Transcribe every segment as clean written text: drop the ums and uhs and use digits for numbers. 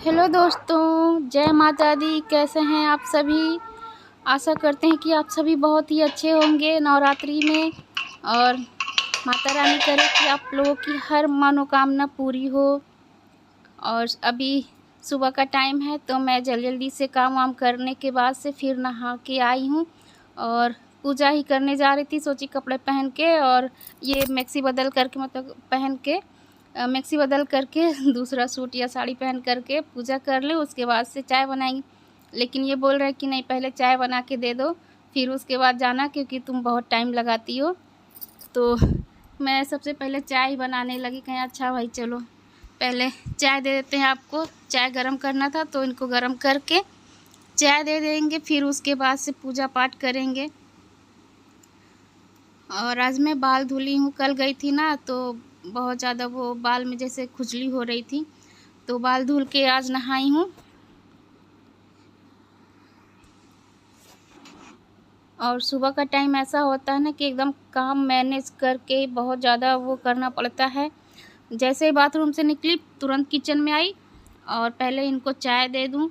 Hello दोस्तों, जय माता दी। कैसे हैं आप सभी? आशा करते हैं कि आप सभी बहुत ही अच्छे होंगे नवरात्रि में। और माता रानी करे कि आप लोगों की हर मनोकामना पूरी हो। और अभी सुबह का टाइम है तो मैं जल्दी से काम वाम करने के बाद से फिर नहा के आई हूँ और पूजा ही करने जा रही थी। सोची कपड़े पहन के और ये मैक्सी बदल करके मतलब पहन के मैक्सी बदल करके दूसरा सूट या साड़ी पहन करके पूजा कर ले, उसके बाद से चाय बनाएंगी। लेकिन ये बोल रहे हैं कि नहीं, पहले चाय बना के दे दो फिर उसके बाद जाना, क्योंकि तुम बहुत टाइम लगाती हो। तो मैं सबसे पहले चाय ही बनाने लगी। कहीं अच्छा भाई चलो पहले चाय दे देते हैं आपको। चाय गरम करना था तो इनको गरम करके चाय दे देंगे, फिर उसके बाद से पूजा पाठ करेंगे। और आज मैं बाल धुली हूँ। कल गई थी ना तो बहुत ज़्यादा वो बाल में जैसे खुजली हो रही थी, तो बाल धुल के आज नहाई हूँ। और सुबह का टाइम ऐसा होता है ना कि एकदम काम मैनेज करके बहुत ज़्यादा वो करना पड़ता है। जैसे ही बाथरूम से निकली तुरंत किचन में आई और पहले इनको चाय दे दूँ,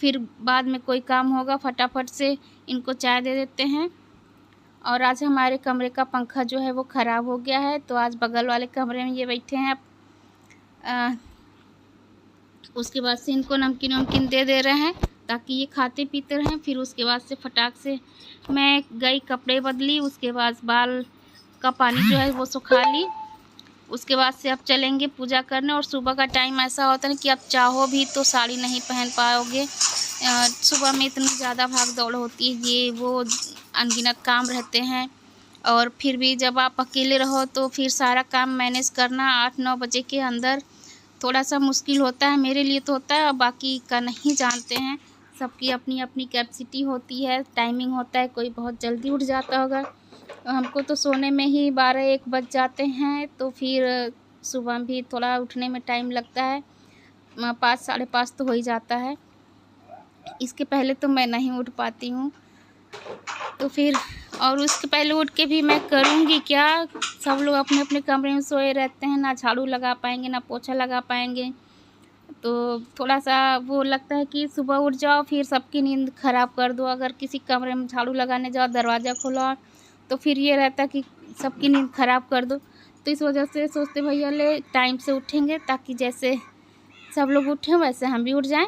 फिर बाद में कोई काम होगा फटाफट से इनको चाय दे देते हैं। और आज हमारे कमरे का पंखा जो है वो ख़राब हो गया है, तो आज बगल वाले कमरे में ये बैठे हैं। उसके बाद से इनको नमकीन वमकीन दे रहे हैं ताकि ये खाते पीते रहें। फिर उसके बाद से फटाक से मैं गई कपड़े बदली, उसके बाद बाल का पानी जो है वो सुखा ली। उसके बाद से अब चलेंगे पूजा करने। और सुबह का टाइम ऐसा होता है कि आप चाहो भी तो साड़ी नहीं पहन पाओगे। सुबह में इतनी ज़्यादा भाग दौड़ होती है, ये वो अनगिनत काम रहते हैं। और फिर भी जब आप अकेले रहो तो फिर सारा काम मैनेज करना 8-9 बजे के अंदर थोड़ा सा मुश्किल होता है। मेरे लिए तो होता है, और बाकी का नहीं जानते हैं। सबकी अपनी अपनी कैपेसिटी होती है, टाइमिंग होता है। कोई बहुत जल्दी उठ जाता होगा, हमको तो सोने में ही 12-1 बज जाते हैं। तो फिर सुबह भी थोड़ा उठने में टाइम लगता है, 5-5:30 तो हो ही जाता है। इसके पहले तो मैं नहीं उठ पाती हूँ। तो फिर और उसके पहले उठ के भी मैं करूँगी क्या? सब लोग अपने अपने कमरे में सोए रहते हैं, ना झाड़ू लगा पाएंगे ना पोछा लगा पाएंगे। तो थोड़ा सा वो लगता है कि सुबह उठ जाओ फिर सबकी नींद ख़राब कर दो। अगर किसी कमरे में झाड़ू लगाने जाओ, दरवाज़ा खोलो, तो फिर ये रहता कि सबकी नींद ख़राब कर दो। तो इस वजह से सोचते भैया ले टाइम से उठेंगे ताकि जैसे सब लोग उठें वैसे हम भी उठ जाएं,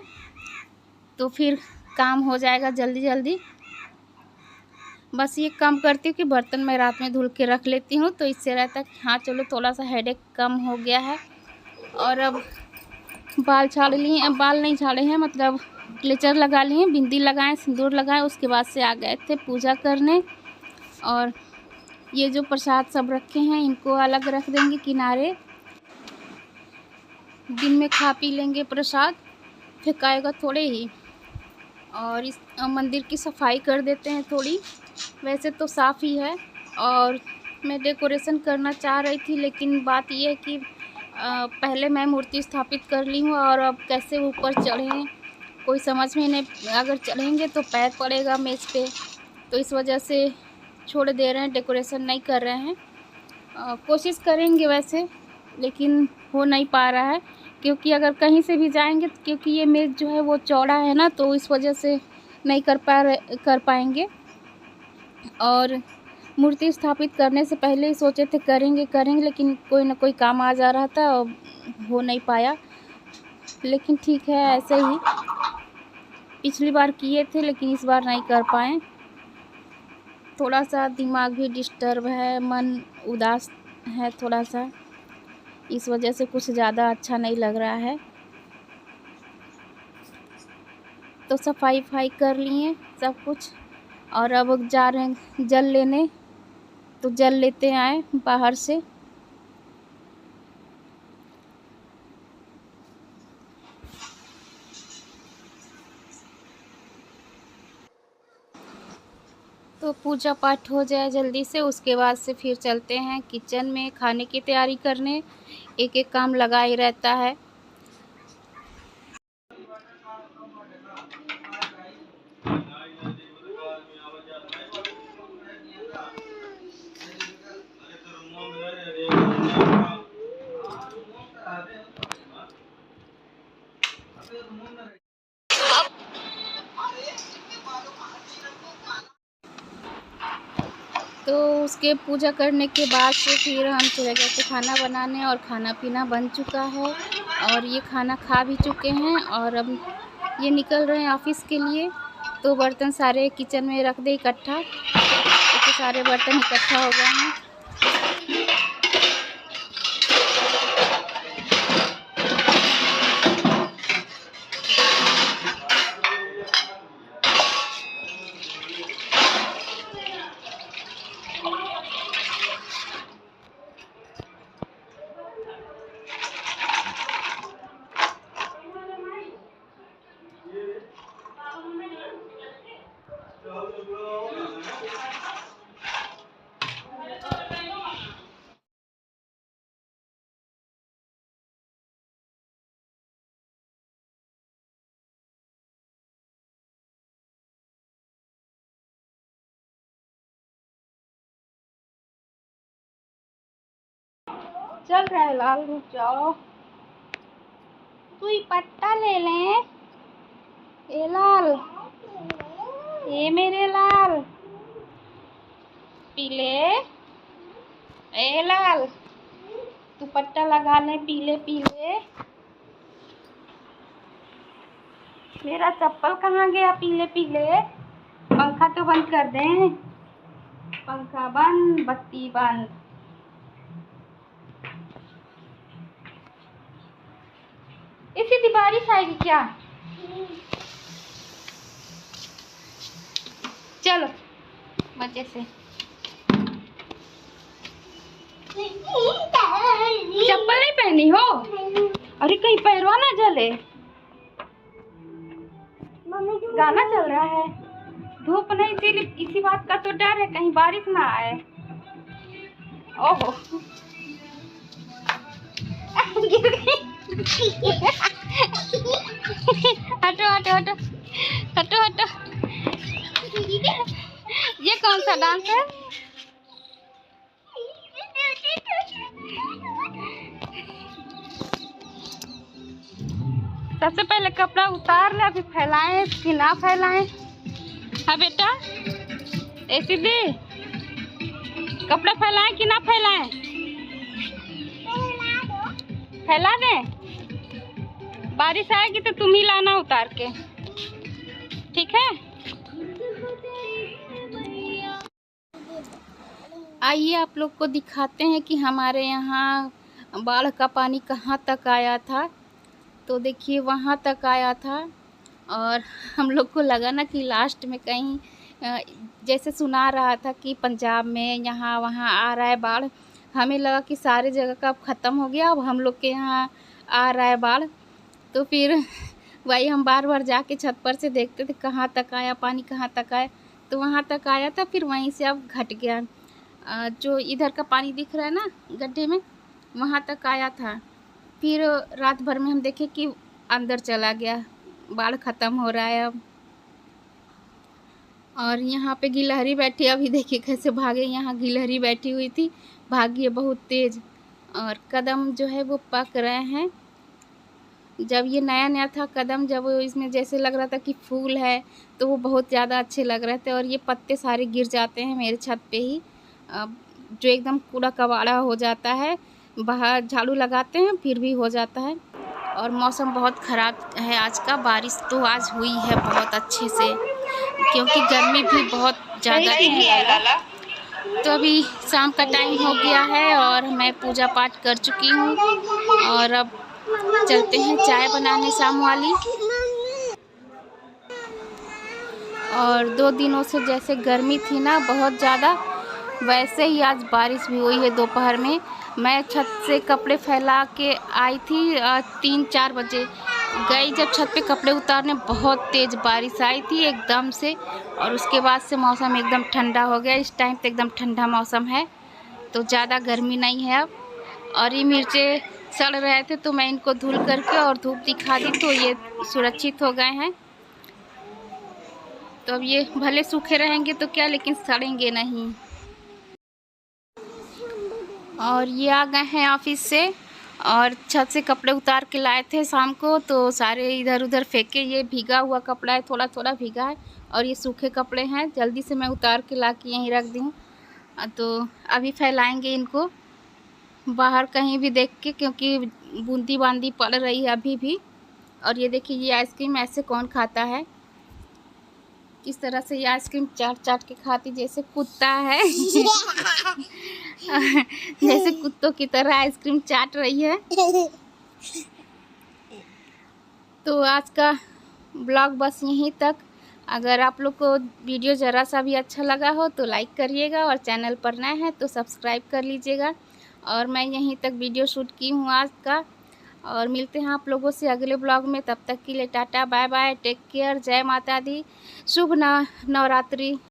तो फिर काम हो जाएगा जल्दी जल्दी। बस ये काम करती हूँ कि बर्तन मैं रात में धुल के रख लेती हूँ, तो इससे रहता है कि हाँ चलो थोड़ा सा हेडेक कम हो गया है। और अब बाल झाड़ लिए, अब बाल नहीं झाड़े हैं, मतलब क्लेचर लगा लिए, बिंदी लगाएं, सिंदूर लगाएं। उसके बाद से आ गए थे पूजा करने। और ये जो प्रसाद सब रखे हैं इनको अलग रख देंगे किनारे। दिन में खा पी लेंगे प्रसाद, फेंकाएगा थोड़े ही। और इस मंदिर की सफाई कर देते हैं थोड़ी, वैसे तो साफ़ ही है। और मैं डेकोरेशन करना चाह रही थी, लेकिन बात ये है कि पहले मैं मूर्ति स्थापित कर ली हूँ और अब कैसे ऊपर चढ़ें कोई समझ में नहीं। अगर चढ़ेंगे तो पैर पड़ेगा मेज़ पे, तो इस वजह से छोड़ दे रहे हैं, डेकोरेशन नहीं कर रहे हैं। कोशिश करेंगे वैसे, लेकिन हो नहीं पा रहा है। क्योंकि अगर कहीं से भी जाएंगे, क्योंकि ये मेज़ जो है वो चौड़ा है ना, तो इस वजह से नहीं कर पाएंगे। और मूर्ति स्थापित करने से पहले ही सोचे थे करेंगे करेंगे, लेकिन कोई ना कोई काम आ जा रहा था और हो नहीं पाया। लेकिन ठीक है, ऐसे ही पिछली बार किए थे लेकिन इस बार नहीं कर पाए। थोड़ा सा दिमाग भी डिस्टर्ब है, मन उदास है थोड़ा सा, इस वजह से कुछ ज़्यादा अच्छा नहीं लग रहा है। तो सफाई कर लिए सब कुछ, और अब जा रहे हैं जल लेने, तो जल लेते आए बाहर से। तो पूजा पाठ हो जाए जल्दी से, उसके बाद से फिर चलते हैं किचन में खाने की तैयारी करने। एक एक काम लगा ही रहता है। तो उसके पूजा करने के बाद से फिर हम चले गए थे खाना बनाने, और खाना पीना बन चुका है और ये खाना खा भी चुके हैं और अब ये निकल रहे हैं ऑफिस के लिए। तो बर्तन सारे किचन में रख दे इकट्ठा, तो सारे बर्तन इकट्ठा हो गए हैं। चल रहा है लाल, रुक जाओ, तू ही पत्ता ले ले। ए लाल, ए मेरे लाल, पीले, ए लाल, तू पट्टा लगा ले, पीले पीले। मेरा चप्पल कहाँ गया पीले पीले? पंखा तो बंद कर दे, पंखा बंद, बत्ती बंद। इसी बारिश आएगी क्या? चलो मजे से। चप्पल नहीं पहनी हो? अरे कहीं पैरवा ना जले। गाना चल रहा है, धूप नहीं, इसीलिए इसी बात का तो डर है कहीं बारिश ना आए। ओहो हटो हटो हटो हटो हटो। ये कौन सा डांस है? सबसे पहले कपड़ा उतार ले, अभी फैलाएं कि ना फैलाएं? हाँ बेटा, ऐसे दे, कपड़ा फैलाएं कि ना फैलाएं? फैला दे, बारिश आएगी तो तुम ही लाना उतार के, ठीक है? आइए आप लोग को दिखाते हैं कि हमारे यहाँ बाढ़ का पानी कहाँ तक आया था। तो देखिए वहाँ तक आया था, और हम लोग को लगा ना कि लास्ट में कहीं जैसे सुना रहा था कि पंजाब में यहाँ वहाँ आ रहा है बाढ़। हमें लगा कि सारे जगह का ख़त्म हो गया, अब हम लोग के यहाँ आ रहा है बाढ़। तो फिर वही हम बार बार जाके छत पर से देखते थे कहाँ तक आया पानी, कहाँ तक आया। तो वहाँ तक आया था, फिर वहीं से अब घट गया। जो इधर का पानी दिख रहा है ना गड्ढे में, वहाँ तक आया था। फिर रात भर में हम देखे कि अंदर चला गया, बाढ़ ख़त्म हो रहा है अब। और यहाँ पे गिलहरी बैठी, अभी देखिए कैसे भागे, यहाँ गिलहरी बैठी हुई थी, भागी है बहुत तेज़। और कदम जो है वो पक रहे हैं। जब ये नया नया था कदम, जब इसमें जैसे लग रहा था कि फूल है, तो वो बहुत ज़्यादा अच्छे लग रहे थे। और ये पत्ते सारे गिर जाते हैं मेरे छत पे ही, जो एकदम कूड़ा कबाड़ा हो जाता है। बाहर झाड़ू लगाते हैं फिर भी हो जाता है। और मौसम बहुत ख़राब है आज का, बारिश तो आज हुई है बहुत अच्छे से, क्योंकि गर्मी भी बहुत ज़्यादा है। तो अभी शाम का टाइम हो गया है और मैं पूजा पाठ कर चुकी हूँ, और अब चलते हैं चाय बनाने शाम वाली। और 2 दिनों से जैसे गर्मी थी ना बहुत ज़्यादा, वैसे ही आज बारिश भी हुई है दोपहर में। मैं छत से कपड़े फैला के आई थी 3-4 बजे, गई जब छत पे कपड़े उतारने, बहुत तेज़ बारिश आई थी एकदम से। और उसके बाद से मौसम एकदम ठंडा हो गया, इस टाइम पे एकदम ठंडा मौसम है, तो ज़्यादा गर्मी नहीं है अब। और ये मिर्चे सड़ रहे थे तो मैं इनको धुल करके और धूप दिखा दी, तो ये सुरक्षित हो गए हैं। तो अब ये भले सूखे रहेंगे तो क्या, लेकिन सड़ेंगे नहीं। और ये आ गए हैं ऑफिस से, और छत से कपड़े उतार के लाए थे शाम को, तो सारे इधर उधर फेंके। ये भीगा हुआ कपड़ा है, थोड़ा थोड़ा भीगा है, और ये सूखे कपड़े हैं। जल्दी से मैं उतार के ला के यहीं रख दी हूँ। तो अभी फैलाएंगे इनको बाहर कहीं भी देख के, क्योंकि बूंदी बांदी पड़ रही है अभी भी। और ये देखिए, ये आइसक्रीम ऐसे कौन खाता है, किस तरह से ये आइसक्रीम चाट चाट के खाती, जैसे कुत्ता है। जैसे कुत्तों की तरह आइसक्रीम चाट रही है। तो आज का ब्लॉग बस यहीं तक। अगर आप लोग को वीडियो ज़रा सा भी अच्छा लगा हो तो लाइक करिएगा, और चैनल पर नए हैं तो सब्सक्राइब कर लीजिएगा। और मैं यहीं तक वीडियो शूट की हूँ आज का। और मिलते हैं आप लोगों से अगले ब्लॉग में। तब तक के लिए ta-ta bye bye, take care, जय माता दी, शुभ नवरात्रि।